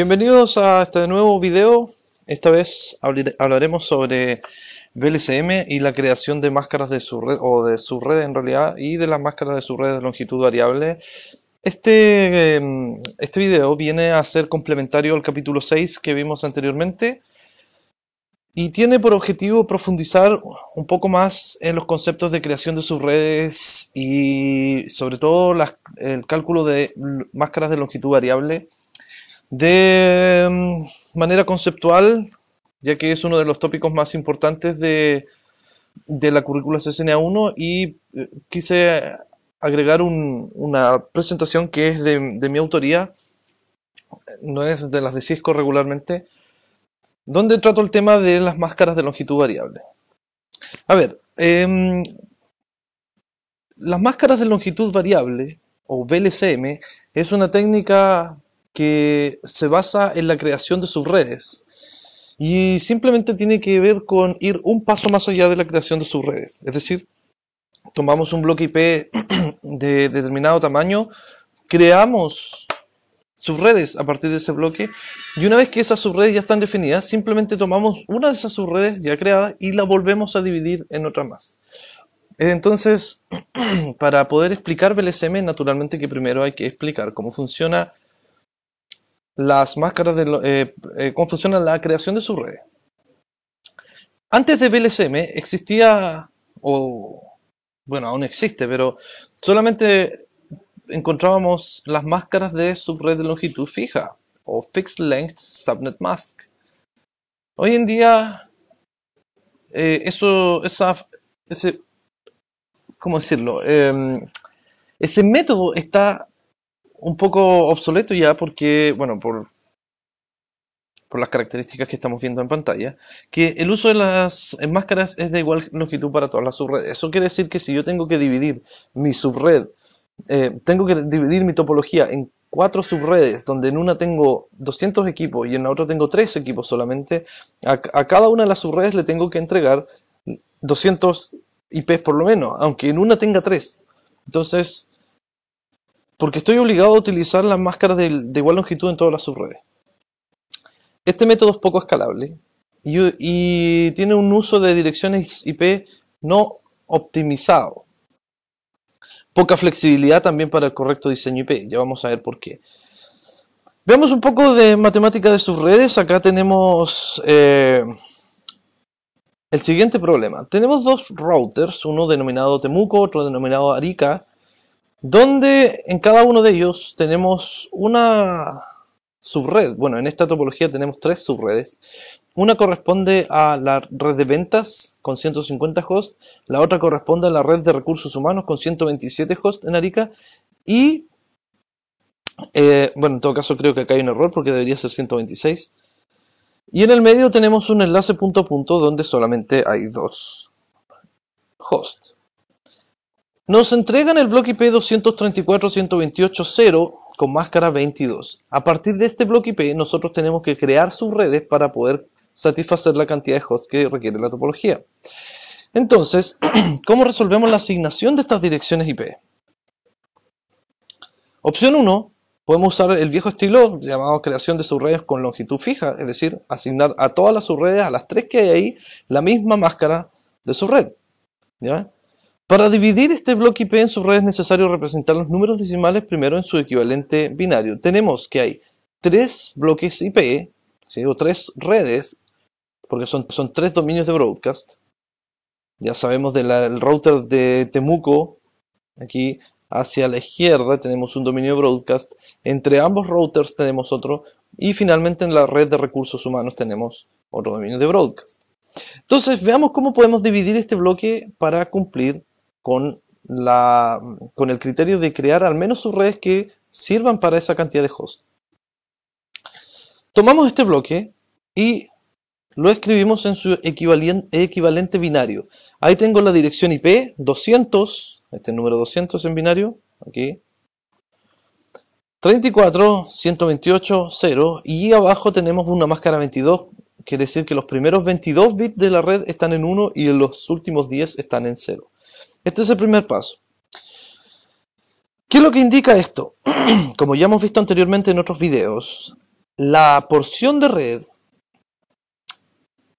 Bienvenidos a este nuevo video. Esta vez hablaremos sobre VLCM y la creación de máscaras de subred, o de subred en realidad, y de las máscaras de subred de longitud variable. Este video viene a ser complementario al capítulo 6 que vimos anteriormente y tiene por objetivo profundizar un poco más en los conceptos de creación de subredes y sobre todo el cálculo de máscaras de longitud variable de manera conceptual, ya que es uno de los tópicos más importantes de la currícula CCNA 1 y quise agregar una presentación que es de mi autoría, no es de las de Cisco regularmente, donde trato el tema de las máscaras de longitud variable. A ver, las máscaras de longitud variable, o VLCM, es una técnica que se basa en la creación de subredes y simplemente tiene que ver con ir un paso más allá de la creación de subredes. Es decir, tomamos un bloque IP de determinado tamaño, creamos subredes a partir de ese bloque y una vez que esas subredes ya están definidas, simplemente tomamos una de esas subredes ya creadas y la volvemos a dividir en otra más. Entonces, para poder explicar VLCM, naturalmente que primero hay que explicar cómo funciona las máscaras cómo funciona la creación de subredes. Antes de VLCM existía, bueno, aún existe, pero solamente encontrábamos las máscaras de subred de longitud fija, o Fixed Length Subnet Mask. Hoy en día, ¿cómo decirlo? Ese método está un poco obsoleto ya porque, bueno, por las características que estamos viendo en pantalla, que el uso de las máscaras es de igual longitud para todas las subredes. Eso quiere decir que si yo tengo que dividir mi subred, tengo que dividir mi topología en 4 subredes, donde en una tengo 200 equipos y en la otra tengo 3 equipos solamente, a cada una de las subredes le tengo que entregar 200 IPs por lo menos, aunque en una tenga 3. Entonces, porque estoy obligado a utilizar las máscaras de igual longitud en todas las subredes. Este método es poco escalable y tiene un uso de direcciones IP no optimizado. Poca flexibilidad también para el correcto diseño IP, ya vamos a ver por qué. Veamos un poco de matemática de subredes. Acá tenemos el siguiente problema. Tenemos dos routers, uno denominado Temuco, otro denominado Arica, donde en cada uno de ellos tenemos una subred. Bueno, en esta topología tenemos 3 subredes. Una corresponde a la red de ventas con 150 hosts, la otra corresponde a la red de recursos humanos con 127 hosts en Arica y, bueno, en todo caso creo que acá hay un error porque debería ser 126. Y en el medio tenemos un enlace punto a punto donde solamente hay 2 hosts. Nos entregan el bloque IP 234.128.0 con máscara 22. A partir de este bloque IP nosotros tenemos que crear subredes para poder satisfacer la cantidad de hosts que requiere la topología. Entonces, ¿cómo resolvemos la asignación de estas direcciones IP? Opción 1, podemos usar el viejo estilo llamado creación de subredes con longitud fija, es decir, asignar a todas las subredes, a las 3 que hay ahí, la misma máscara de subred. ¿Ya? Para dividir este bloque IP en subredes es necesario representar los números decimales primero en su equivalente binario. Tenemos que hay 3 bloques IP, ¿sí? O 3 redes, porque son 3 dominios de broadcast. Ya sabemos del router de Temuco, aquí hacia la izquierda tenemos un dominio de broadcast, entre ambos routers tenemos otro, y finalmente en la red de recursos humanos tenemos otro dominio de broadcast. Entonces veamos cómo podemos dividir este bloque para cumplir con el criterio de crear al menos subredes que sirvan para esa cantidad de hosts. Tomamos este bloque y lo escribimos en su equivalente binario. Ahí tengo la dirección IP 200, este número 200 en binario, aquí, 34.128.0 y abajo tenemos una máscara 22, quiere decir que los primeros 22 bits de la red están en 1 y los últimos 10 están en 0. Este es el primer paso. ¿Qué es lo que indica esto? Como ya hemos visto anteriormente en otros videos, la porción de red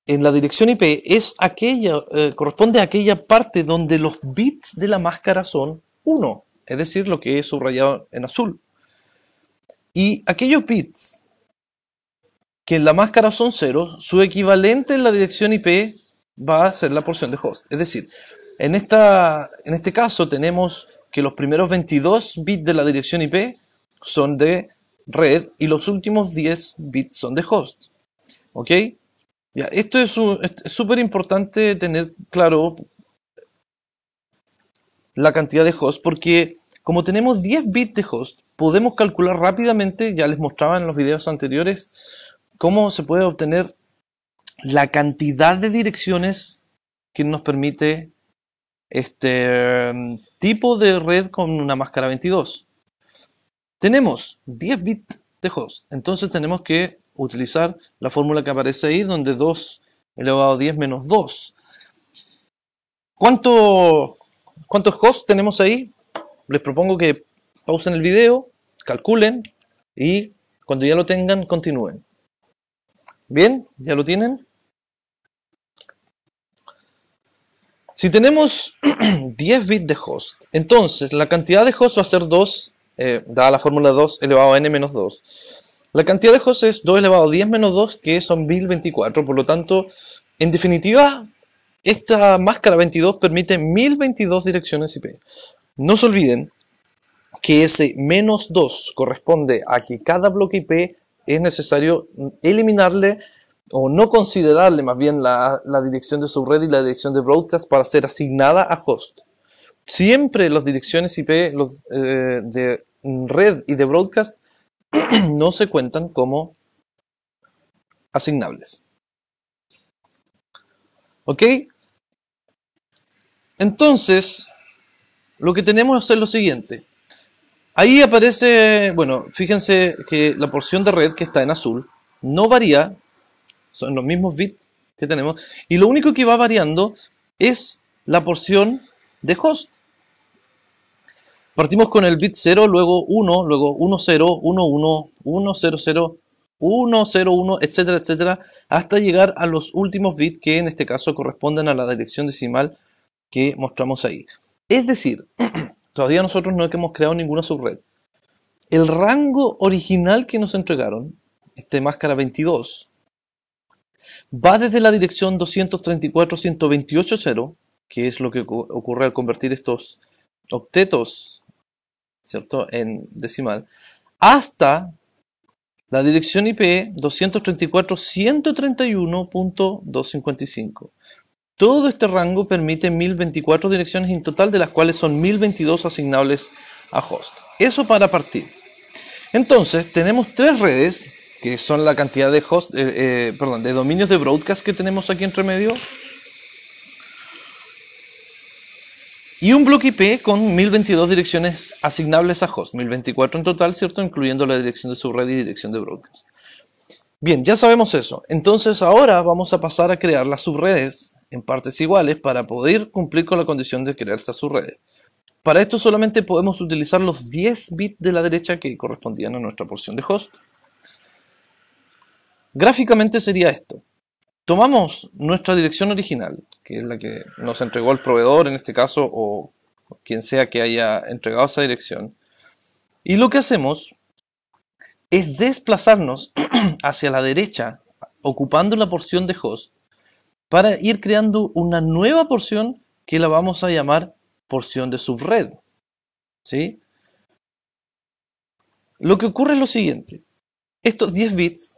en la dirección IP es aquella, corresponde a aquella parte donde los bits de la máscara son 1, es decir, lo que es subrayado en azul. Y aquellos bits que en la máscara son 0, su equivalente en la dirección IP va a ser la porción de host. Es decir, en este caso tenemos que los primeros 22 bits de la dirección IP son de red y los últimos 10 bits son de host. ¿Ok? Ya, esto es súper importante tener claro la cantidad de host porque como tenemos 10 bits de host, podemos calcular rápidamente, ya les mostraba en los videos anteriores, cómo se puede obtener la cantidad de direcciones que nos permite este tipo de red con una máscara 22. Tenemos 10 bits de host, entonces tenemos que utilizar la fórmula que aparece ahí, donde 2 elevado a 10 menos 2. ¿Cuántos hosts tenemos ahí? Les propongo que pausen el video, calculen y cuando ya lo tengan, continúen. ¿Bien? ¿Ya lo tienen? Si tenemos 10 bits de host, entonces la cantidad de host va a ser 2, dada la fórmula 2 elevado a n menos 2. La cantidad de host es 2 elevado a 10 menos 2, que son 1024. Por lo tanto, en definitiva, esta máscara 22 permite 1022 direcciones IP. No se olviden que ese menos 2 corresponde a que cada bloque IP es necesario eliminarle o no considerarle más bien la dirección de subred y la dirección de broadcast para ser asignada a host. Siempre las direcciones IP de red y de broadcast no se cuentan como asignables. ¿Ok? Entonces, lo que tenemos es lo siguiente. Ahí aparece, bueno, fíjense que la porción de red que está en azul no varía, son los mismos bits que tenemos, y lo único que va variando es la porción de host. Partimos con el bit 0, luego 1, luego 1, 0, 1, 1, 1, 0, 0, 1, 0, 1, etcétera, etcétera, hasta llegar a los últimos bits que en este caso corresponden a la dirección decimal que mostramos ahí. Es decir, todavía nosotros no hemos creado ninguna subred. El rango original que nos entregaron, este máscara 22, va desde la dirección 234.128.0, que es lo que ocurre al convertir estos octetos, ¿cierto?, en decimal, hasta la dirección IP 234.131.255. Todo este rango permite 1024 direcciones en total, de las cuales son 1022 asignables a host. Eso para partir. Entonces, tenemos tres redes, que son la cantidad de de dominios de broadcast que tenemos aquí entre medio, y un bloque IP con 1022 direcciones asignables a host, 1024 en total, ¿cierto?, incluyendo la dirección de subred y dirección de broadcast. Bien, ya sabemos eso. Entonces ahora vamos a pasar a crear las subredes en partes iguales para poder cumplir con la condición de crear estas subredes. Para esto solamente podemos utilizar los 10 bits de la derecha que correspondían a nuestra porción de host. Gráficamente sería esto. Tomamos nuestra dirección original, que es la que nos entregó el proveedor en este caso, o quien sea que haya entregado esa dirección, y lo que hacemos es desplazarnos hacia la derecha, ocupando la porción de host, para ir creando una nueva porción que la vamos a llamar porción de subred. ¿Sí? Lo que ocurre es lo siguiente. Estos 10 bits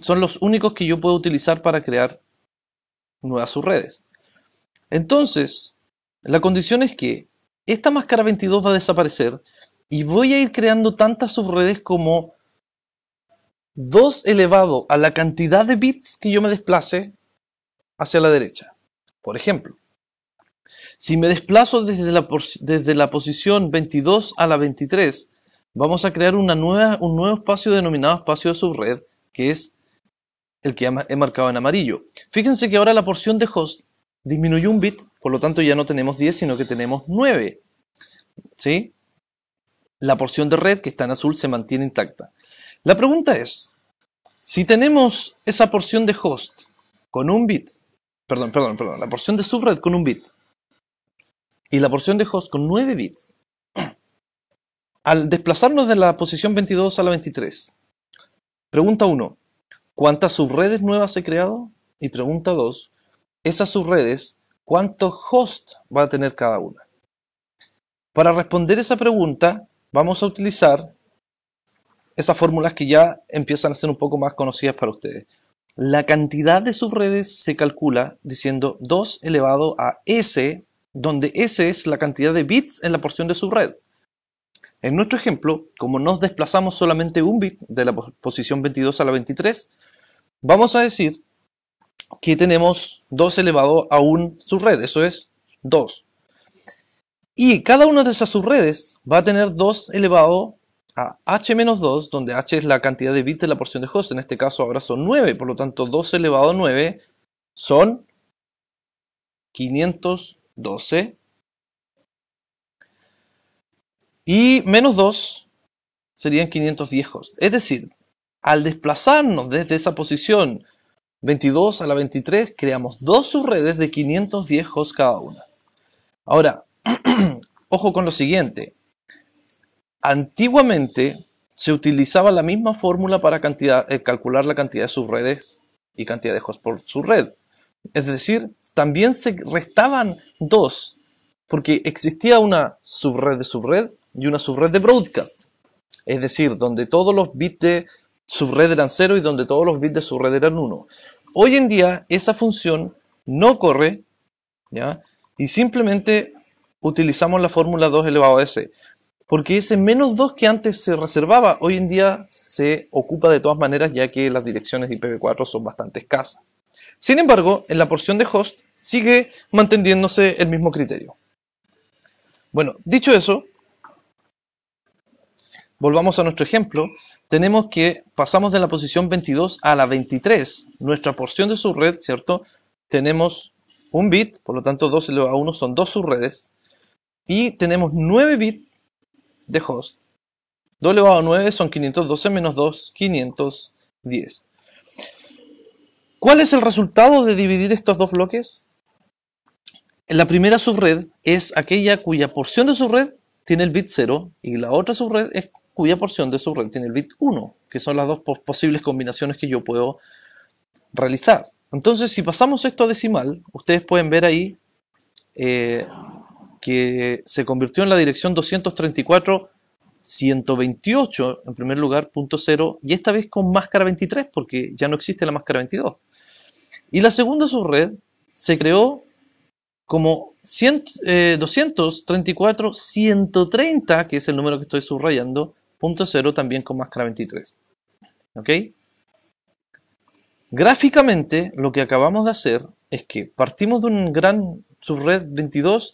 son los únicos que yo puedo utilizar para crear nuevas subredes. Entonces, la condición es que esta máscara 22 va a desaparecer y voy a ir creando tantas subredes como 2 elevado a la cantidad de bits que yo me desplace hacia la derecha. Por ejemplo, si me desplazo desde la posición 22 a la 23, vamos a crear un nuevo espacio denominado espacio de subred, que es el que he marcado en amarillo. Fíjense que ahora la porción de host disminuyó un bit, por lo tanto ya no tenemos 10, sino que tenemos 9. ¿Sí? La porción de red, que está en azul, se mantiene intacta. La pregunta es, Si tenemos esa porción de host con un bit, perdón, la porción de subred con un bit y la porción de host con 9 bits, al desplazarnos de la posición 22 a la 23, pregunta 1, ¿cuántas subredes nuevas he creado? Y pregunta 2, esas subredes, ¿cuántos hosts va a tener cada una? Para responder esa pregunta, vamos a utilizar esas fórmulas que ya empiezan a ser un poco más conocidas para ustedes. La cantidad de subredes se calcula diciendo 2 elevado a s, donde s es la cantidad de bits en la porción de subred. En nuestro ejemplo, como nos desplazamos solamente un bit de la posición 22 a la 23, vamos a decir que tenemos 2 elevado a 1 subred, eso es 2. Y cada una de esas subredes va a tener 2 elevado a h-2, donde h es la cantidad de bits de la porción de host, en este caso ahora son 9, por lo tanto 2 elevado a 9 son 512, y menos 2 serían 510 hosts. Es decir, al desplazarnos desde esa posición 22 a la 23, creamos 2 subredes de 510 hosts cada una. Ahora, ojo con lo siguiente. Antiguamente se utilizaba la misma fórmula para calcular la cantidad de subredes y cantidad de hosts por subred. Es decir, también se restaban 2, porque existía una subred y una subred de broadcast. Es decir, donde todos los bits de subred eran 0 y donde todos los bits de subred eran 1. Hoy en día esa función no corre, ¿ya? Y simplemente utilizamos la fórmula 2 elevado a s. Porque ese menos 2 que antes se reservaba, hoy en día se ocupa de todas maneras, ya que las direcciones IPv4 son bastante escasas. Sin embargo, en la porción de host sigue manteniéndose el mismo criterio. Bueno, dicho eso, volvamos a nuestro ejemplo. Tenemos que pasamos de la posición 22 a la 23. Nuestra porción de subred, ¿cierto? Tenemos un bit, por lo tanto 2 elevado a 1 son 2 subredes. Y tenemos 9 bits de host. 2 elevado a 9 son 512 menos 2, 510. ¿Cuál es el resultado de dividir estos dos bloques? La primera subred es aquella cuya porción de subred tiene el bit 0 y la otra subred es cuya porción de subred tiene el bit 1, que son las dos posibles combinaciones que yo puedo realizar. Entonces, si pasamos esto a decimal, ustedes pueden ver ahí que se convirtió en la dirección 234.128, en primer lugar, punto 0, y esta vez con máscara 23, porque ya no existe la máscara 22. Y la segunda subred se creó como 234.130, que es el número que estoy subrayando, punto 0, también con máscara 23. ¿Ok? Gráficamente, lo que acabamos de hacer es que partimos de un gran subred 22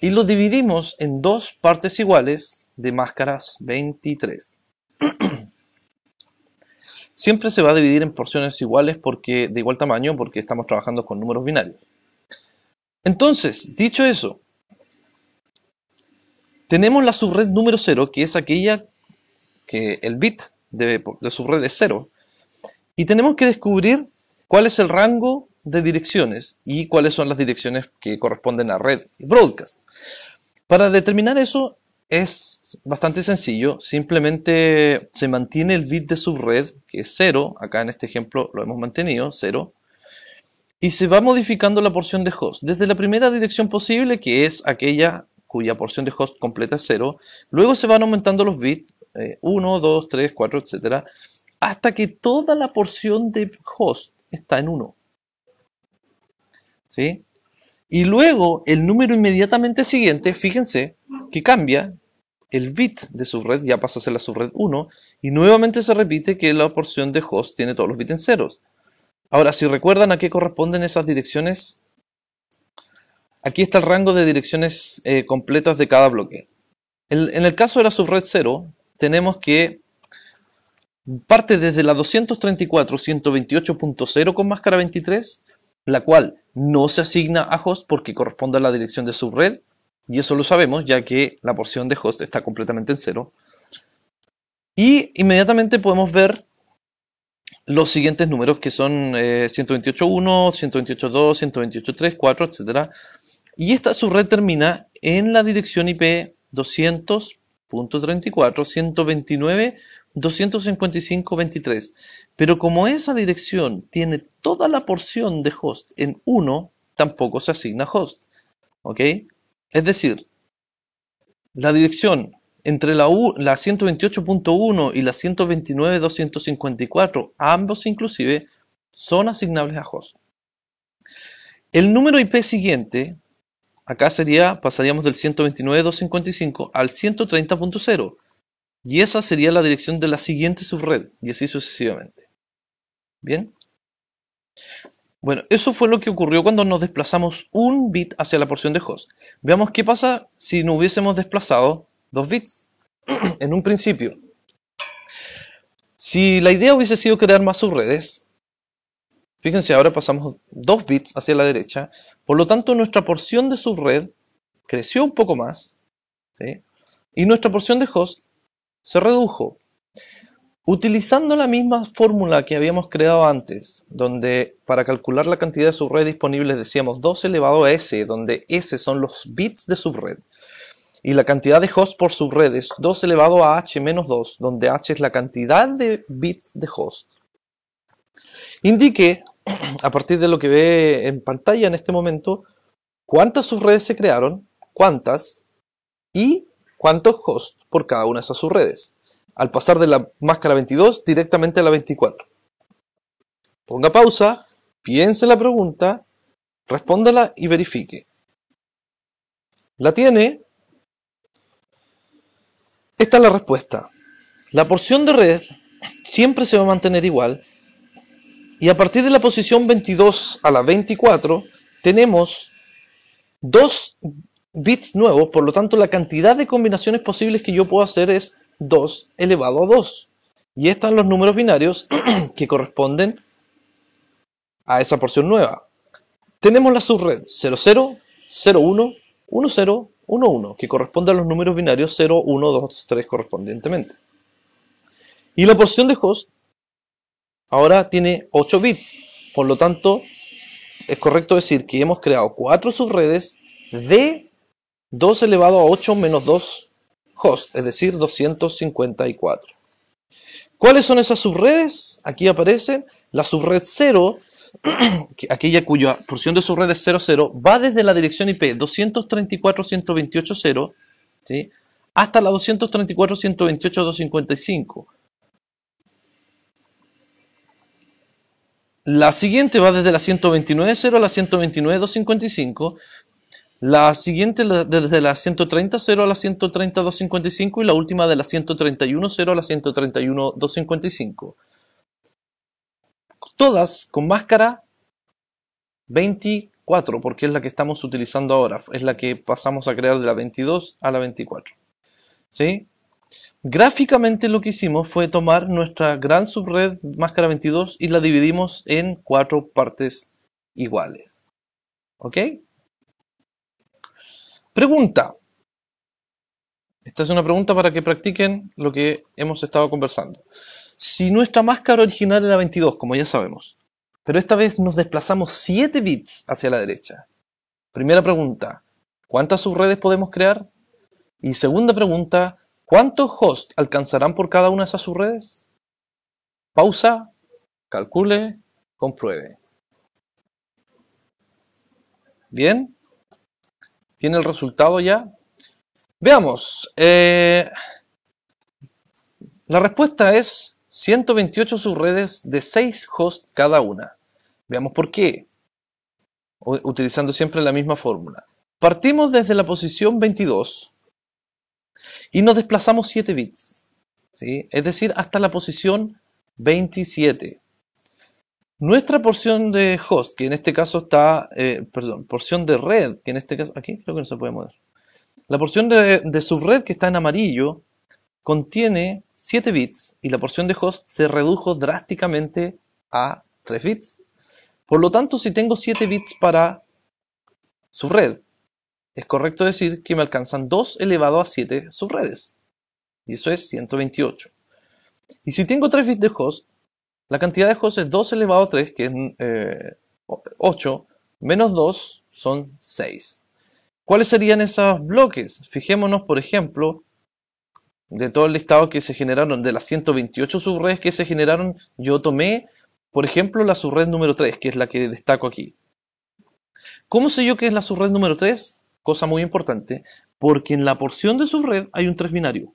y lo dividimos en dos partes iguales de máscaras 23. Siempre se va a dividir en porciones iguales de igual tamaño porque estamos trabajando con números binarios. Entonces, dicho eso, tenemos la subred número 0, que es aquella que el bit de subred es 0, y tenemos que descubrir cuál es el rango de direcciones y cuáles son las direcciones que corresponden a red y broadcast. Para determinar eso es bastante sencillo, simplemente se mantiene el bit de subred, que es 0, acá en este ejemplo lo hemos mantenido, 0, y se va modificando la porción de host, desde la primera dirección posible, que es aquella cuya porción de host completa es 0, luego se van aumentando los bits, 1, 2, 3, 4, etc., hasta que toda la porción de host está en 1. ¿Sí? Y luego el número inmediatamente siguiente, fíjense que cambia, el bit de subred ya pasa a ser la subred 1 y nuevamente se repite que la porción de host tiene todos los bits en ceros. Ahora, si recuerdan a qué corresponden esas direcciones, aquí está el rango de direcciones completas de cada bloque. En el caso de la subred 0, tenemos que parte desde la 234.128.0 con máscara 23, la cual no se asigna a host porque corresponde a la dirección de subred, y eso lo sabemos ya que la porción de host está completamente en 0. Y inmediatamente podemos ver los siguientes números que son 128.1, 128.2, 128.3, 4, etc. Y esta subred termina en la dirección IP 200.34, 129, 255.23. Pero como esa dirección tiene toda la porción de host en 1, tampoco se asigna host. ¿Ok? Es decir, la dirección entre la 128.1 y la 129.254, ambos inclusive, son asignables a host. El número IP siguiente, acá pasaríamos del 129.255 al 130.0, y esa sería la dirección de la siguiente subred, y así sucesivamente. ¿Bien? Bueno, eso fue lo que ocurrió cuando nos desplazamos un bit hacia la porción de host. Veamos qué pasa si no hubiésemos desplazado 2 bits en un principio. Si la idea hubiese sido crear más subredes, fíjense, ahora pasamos 2 bits hacia la derecha, por lo tanto nuestra porción de subred creció un poco más, ¿sí? Y nuestra porción de host se redujo. Utilizando la misma fórmula que habíamos creado antes, donde para calcular la cantidad de subred disponibles decíamos 2 elevado a s, donde s son los bits de subred, y la cantidad de host por subred es 2 elevado a h menos 2, donde h es la cantidad de bits de host. Indique, a partir de lo que ve en pantalla en este momento, cuántas subredes se crearon, cuántas, y cuántos hosts por cada una de esas subredes, al pasar de la máscara 22 directamente a la 24. Ponga pausa, piense la pregunta, respóndala y verifique. ¿La tiene? Esta es la respuesta. La porción de red siempre se va a mantener igual, y a partir de la posición 22 a la 24 tenemos 2 bits nuevos, por lo tanto la cantidad de combinaciones posibles que yo puedo hacer es 2 elevado a 2. Y están los números binarios que corresponden a esa porción nueva. Tenemos la subred 00, 01, 10, 11, que corresponde a los números binarios 0, 1, 2, 3 correspondientemente. Y la porción de host ahora tiene 8 bits. Por lo tanto, es correcto decir que hemos creado 4 subredes de 2 elevado a 8 menos 2 host, es decir, 254. ¿Cuáles son esas subredes? Aquí aparecen la subred 0, aquella cuya porción de subred es 00, va desde la dirección IP 234.128.0, ¿sí?, hasta la 234.128.255. La siguiente va desde la 129.0 a la 129.255. La siguiente desde la 130.0 a la 130.255 y la última de la 131.0 a la 131.255. Todas con máscara 24, porque es la que estamos utilizando ahora. Es la que pasamos a crear de la 22 a la 24. ¿Sí? Gráficamente lo que hicimos fue tomar nuestra gran subred máscara 22 y la dividimos en 4 partes iguales. ¿Ok? Pregunta. Esta es una pregunta para que practiquen lo que hemos estado conversando. Si nuestra máscara original era 22, como ya sabemos, pero esta vez nos desplazamos 7 bits hacia la derecha. Primera pregunta, ¿cuántas subredes podemos crear? Y segunda pregunta, ¿cuántos hosts alcanzarán por cada una de esas subredes? Pausa, calcule, compruebe. ¿Bien? ¿Tiene el resultado ya? Veamos. La respuesta es 128 subredes de 6 hosts cada una. Veamos por qué. Utilizando siempre la misma fórmula. Partimos desde la posición 22 y nos desplazamos 7 bits. ¿Sí? Es decir, hasta la posición 27. Nuestra porción de host, que en este caso está, porción de red, que en este caso, aquí creo que no se puede mover. La porción de subred que está en amarillo contiene 7 bits y la porción de host se redujo drásticamente a 3 bits. Por lo tanto, si tengo 7 bits para subred, es correcto decir que me alcanzan 2 elevado a 7 subredes. Y eso es 128. Y si tengo 3 bits de host, La cantidad de hosts es 2 elevado a 3, que es 8, menos 2 son 6. ¿Cuáles serían esos bloques? Fijémonos, por ejemplo, de todo el listado que se generaron, de las 128 subredes que se generaron, yo tomé, por ejemplo, la subred número 3, que es la que destaco aquí. ¿Cómo sé yo que es la subred número 3? Cosa muy importante, porque en la porción de subred hay un 3 binario,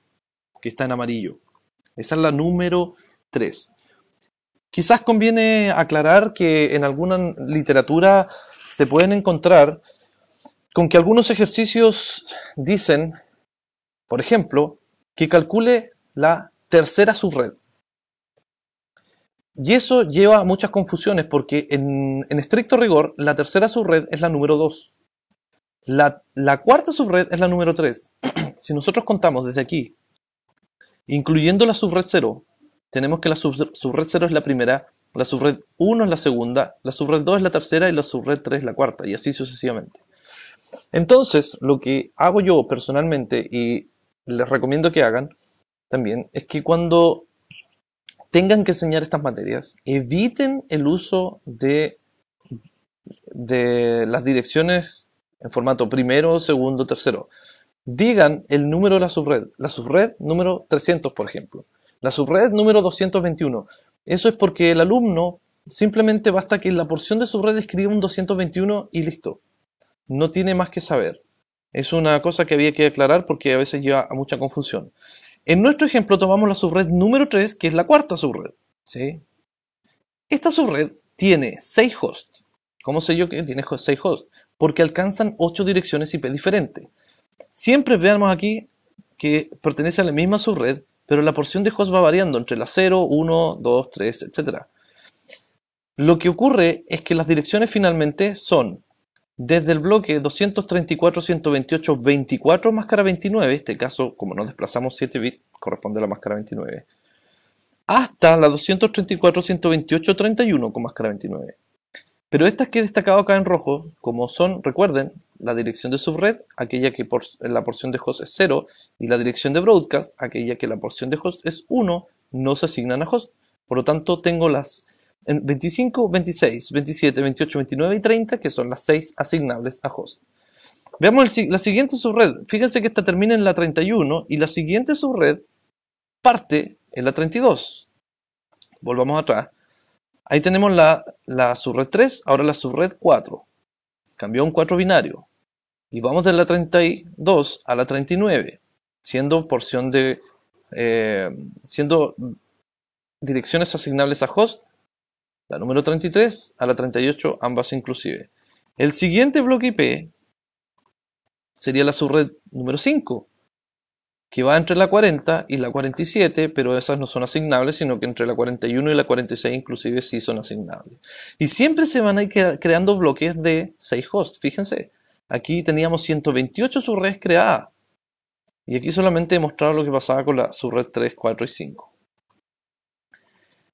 que está en amarillo. Esa es la número 3. Quizás conviene aclarar que en alguna literatura se pueden encontrar con que algunos ejercicios dicen, por ejemplo, que calcule la tercera subred. Y eso lleva a muchas confusiones porque en estricto rigor la tercera subred es la número 2. La cuarta subred es la número 3. Si nosotros contamos desde aquí, incluyendo la subred 0, tenemos que la subred 0 es la primera, la subred 1 es la segunda, la subred 2 es la tercera y la subred 3 es la cuarta, y así sucesivamente. Entonces, lo que hago yo personalmente, y les recomiendo que hagan también, es que cuando tengan que enseñar estas materias, eviten el uso de las direcciones en formato primero, segundo, tercero. Digan el número de la subred número 300, por ejemplo, la subred número 221. Eso es porque el alumno simplemente basta que en la porción de subred escriba un 221 y listo. No tiene más que saber. Es una cosa que había que aclarar porque a veces lleva a mucha confusión. En nuestro ejemplo tomamos la subred número 3, que es la cuarta subred, ¿sí? Esta subred tiene 6 hosts. ¿Cómo sé yo que tiene 6 hosts? Porque alcanzan 8 direcciones IP diferentes. Siempre veamos aquí que pertenece a la misma subred, pero la porción de hosts va variando entre la 0, 1, 2, 3, etc. Lo que ocurre es que las direcciones finalmente son desde el bloque 234.128.24 máscara 29, en este caso, como nos desplazamos 7 bits, corresponde a la máscara 29, hasta la 234.128.31 con máscara 29. Pero estas que he destacado acá en rojo, como son, recuerden, la dirección de subred, aquella que la porción de host es 0, y la dirección de broadcast, aquella que la porción de host es 1, no se asignan a host. Por lo tanto, tengo las 25, 26, 27, 28, 29 y 30, que son las 6 asignables a host. Veamos la siguiente subred. Fíjense que esta termina en la 31 y la siguiente subred parte en la 32. Volvamos atrás. Ahí tenemos la subred 3, ahora la subred 4. Cambió un 4 binario. Y vamos de la 32 a la 39, siendo direcciones asignables a host, la número 33 a la 38, ambas inclusive. El siguiente bloque IP sería la subred número 5, que va entre la 40 y la 47, pero esas no son asignables, sino que entre la 41 y la 46 inclusive sí son asignables. Y siempre se van a ir creando bloques de 6 hosts. Fíjense, aquí teníamos 128 subredes creadas. Y aquí solamente he mostrado lo que pasaba con la subred 3, 4 y 5.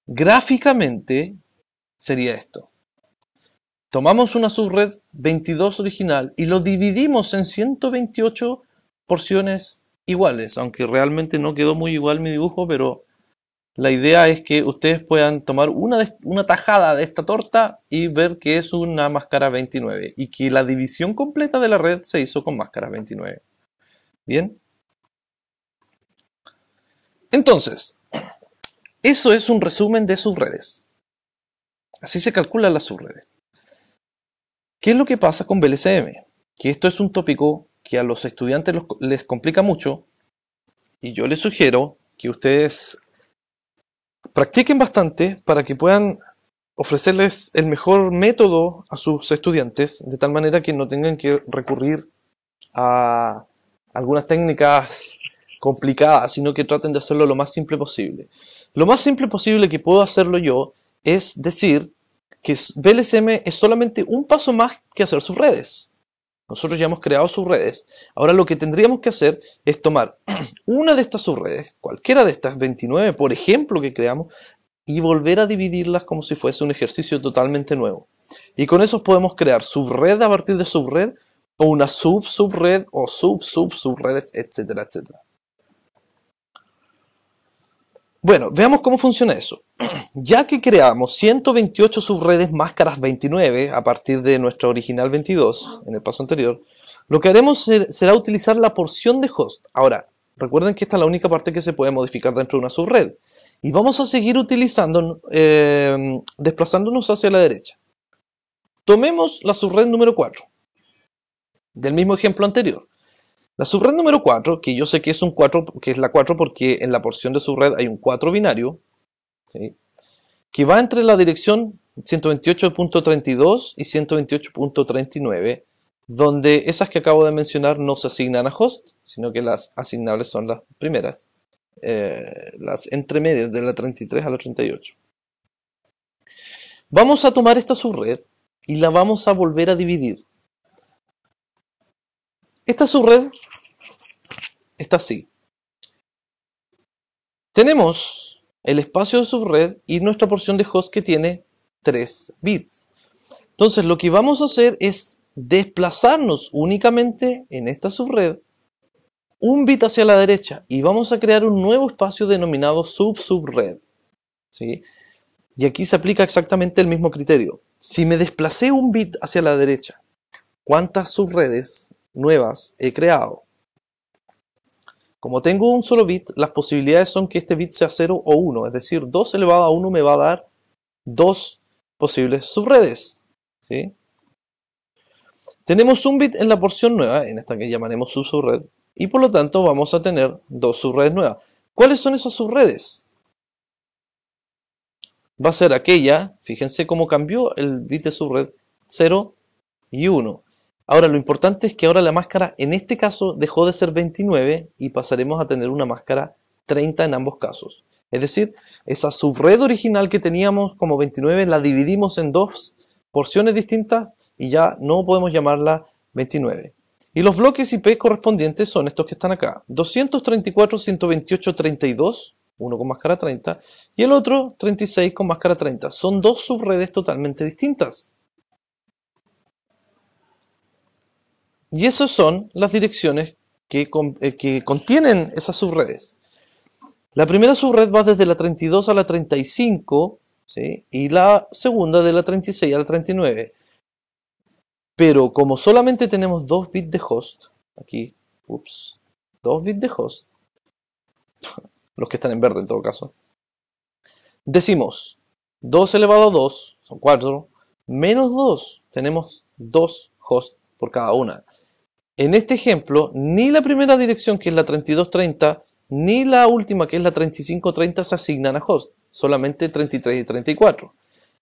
Gráficamente sería esto. Tomamos una subred 22 original y lo dividimos en 128 porciones iguales, aunque realmente no quedó muy igual mi dibujo, pero la idea es que ustedes puedan tomar una tajada de esta torta y ver que es una máscara 29 y que la división completa de la red se hizo con máscara 29. ¿Bien? Entonces, eso es un resumen de subredes. Así se calculan las subredes. ¿Qué es lo que pasa con VLCM? Que esto es un tópico que a los estudiantes les complica mucho y yo les sugiero que ustedes practiquen bastante para que puedan ofrecerles el mejor método a sus estudiantes, de tal manera que no tengan que recurrir a algunas técnicas complicadas, sino que traten de hacerlo lo más simple posible. Lo más simple posible que puedo hacerlo yo es decir que VLCM es solamente un paso más que hacer sus redes. Nosotros ya hemos creado subredes. Ahora lo que tendríamos que hacer es tomar una de estas subredes, cualquiera de estas 29, por ejemplo, que creamos, y volver a dividirlas como si fuese un ejercicio totalmente nuevo. Y con eso podemos crear subred a partir de subred, o una subred, o subredes, etcétera, etcétera. Bueno, veamos cómo funciona eso. Ya que creamos 128 subredes máscaras 29 a partir de nuestra original 22 en el paso anterior, lo que haremos será utilizar la porción de host. Ahora, recuerden que esta es la única parte que se puede modificar dentro de una subred. Y vamos a seguir utilizando, desplazándonos hacia la derecha. Tomemos la subred número 4, del mismo ejemplo anterior. La subred número 4, que yo sé que es un 4, que es la 4 porque en la porción de subred hay un 4 binario, ¿sí?, que va entre la dirección 128.32 y 128.39, donde esas que acabo de mencionar no se asignan a host, sino que las asignables son las primeras, las entremedias de la 33 a la 38. Vamos a tomar esta subred y la vamos a volver a dividir. Esta subred está así. Tenemos el espacio de subred y nuestra porción de host que tiene 3 bits. Entonces lo que vamos a hacer es desplazarnos únicamente en esta subred un bit hacia la derecha y vamos a crear un nuevo espacio denominado subred, ¿sí? Y aquí se aplica exactamente el mismo criterio. Si me desplacé un bit hacia la derecha, ¿cuántas subredes nuevas he creado? Como tengo un solo bit, las posibilidades son que este bit sea 0 o 1, es decir, 2 elevado a 1 me va a dar 2 posibles subredes, ¿sí? Tenemos un bit en la porción nueva, en esta que llamaremos subred, y por lo tanto vamos a tener 2 subredes nuevas. ¿Cuáles son esas subredes? Va a ser aquella, fíjense cómo cambió el bit de subred, 0 y 1. Ahora lo importante es que ahora la máscara en este caso dejó de ser 29 y pasaremos a tener una máscara 30 en ambos casos. Es decir, esa subred original que teníamos como 29 la dividimos en dos porciones distintas y ya no podemos llamarla 29. Y los bloques IP correspondientes son estos que están acá. 234.128.32, uno con máscara 30, y el otro 36 con máscara 30. Son dos subredes totalmente distintas. Y esas son las direcciones que contienen esas subredes. La primera subred va desde la 32 a la 35, ¿sí?, y la segunda de la 36 a la 39. Pero como solamente tenemos 2 bits de host, aquí, 2 bits de host, los que están en verde en todo caso, decimos 2 elevado a 2, son 4, menos 2, tenemos 2 hosts por cada una. En este ejemplo, ni la primera dirección, que es la 3230, ni la última, que es la 3530, se asignan a host, solamente 33 y 34.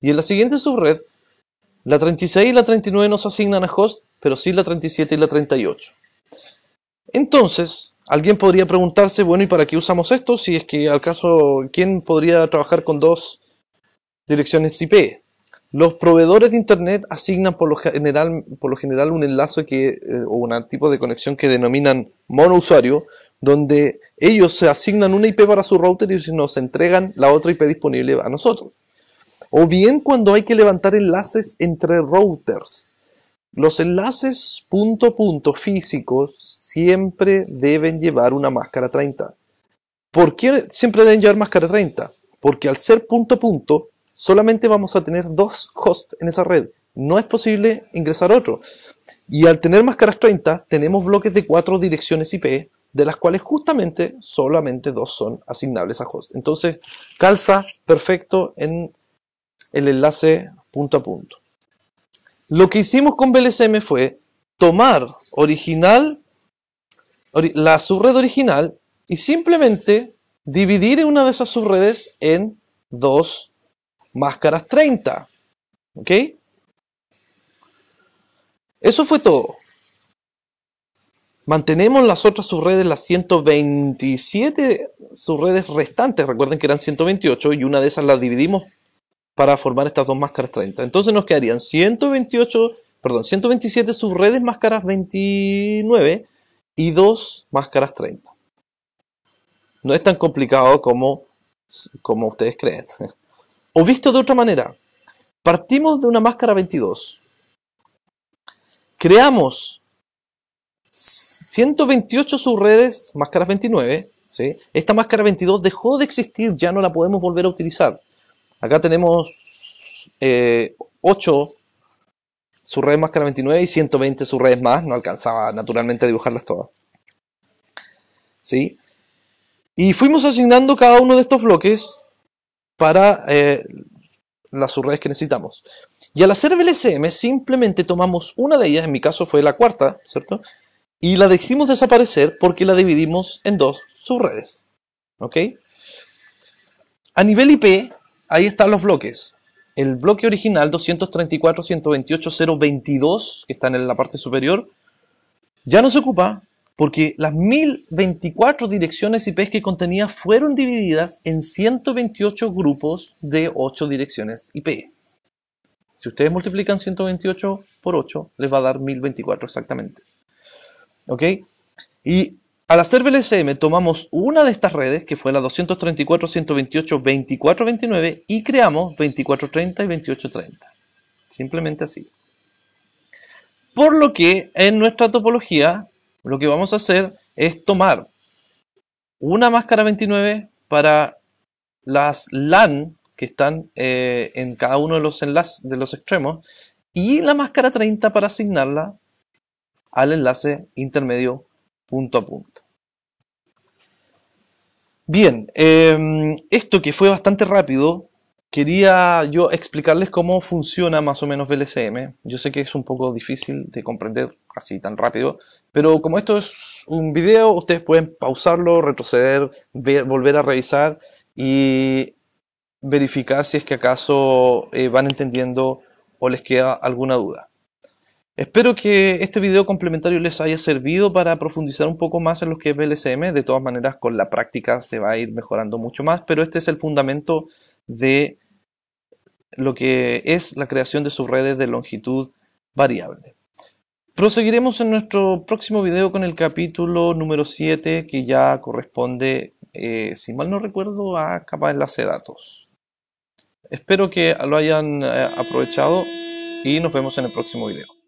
Y en la siguiente subred, la 36 y la 39 no se asignan a host, pero sí la 37 y la 38. Entonces, alguien podría preguntarse, bueno, ¿y para qué usamos esto? Si es que al caso, ¿quién podría trabajar con dos direcciones IP? Los proveedores de internet asignan por lo general un enlace o un tipo de conexión que denominan monousuario, donde ellos se asignan una IP para su router y nos entregan la otra IP disponible a nosotros. O bien cuando hay que levantar enlaces entre routers. Los enlaces punto a punto físicos siempre deben llevar una máscara 30. ¿Por qué siempre deben llevar máscara 30? Porque al ser punto a punto, solamente vamos a tener 2 hosts en esa red. No es posible ingresar otro. Y al tener máscaras 30, tenemos bloques de 4 direcciones IP, de las cuales justamente solamente 2 son asignables a host. Entonces, calza perfecto en el enlace punto a punto. Lo que hicimos con VLSM fue tomar la subred original y simplemente dividir una de esas subredes en 2 máscaras 30. ¿Ok? Eso fue todo. Mantenemos las otras subredes, las 127 subredes restantes. Recuerden que eran 128 y una de esas las dividimos para formar estas 2 máscaras 30. Entonces nos quedarían 127 subredes máscaras 29 y 2 máscaras 30. No es tan complicado como ustedes creen. O visto de otra manera, partimos de una máscara 22. Creamos 128 subredes máscaras 29 ¿sí? Esta máscara 22 dejó de existir, ya no la podemos volver a utilizar. Acá tenemos 8 subredes máscara 29 y 120 subredes más, no alcanzaba naturalmente a dibujarlas todas. ¿Sí? Y fuimos asignando cada uno de estos bloques para las subredes que necesitamos. Y al hacer VLCM simplemente tomamos una de ellas, en mi caso fue la cuarta, ¿cierto? Y la hicimos desaparecer porque la dividimos en 2 subredes. ¿Ok? A nivel IP, ahí están los bloques. El bloque original 234.128.0.22, que está en la parte superior, ya no se ocupa porque las 1024 direcciones IP que contenía fueron divididas en 128 grupos de 8 direcciones IP. Si ustedes multiplican 128 por 8, les va a dar 1024 exactamente. ¿Ok? Y al hacer VLCM tomamos una de estas redes, que fue la 234.128.24.29, y creamos 24.30 y 28.30. Simplemente así. Por lo que en nuestra topología, lo que vamos a hacer es tomar una máscara 29 para las LAN que están en cada uno de los enlaces de los extremos y la máscara 30 para asignarla al enlace intermedio punto a punto. Bien, esto que fue bastante rápido, quería yo explicarles cómo funciona más o menos VLCM. Yo sé que es un poco difícil de comprender así tan rápido, pero como esto es un video, ustedes pueden pausarlo, retroceder, volver a revisar y verificar si es que acaso van entendiendo o les queda alguna duda. Espero que este video complementario les haya servido para profundizar un poco más en lo que es VLCM. De todas maneras, con la práctica se va a ir mejorando mucho más, pero este es el fundamento de lo que es la creación de subredes de longitud variable. Proseguiremos en nuestro próximo video con el capítulo número 7, que ya corresponde, si mal no recuerdo, a capa enlace de datos. Espero que lo hayan aprovechado y nos vemos en el próximo video.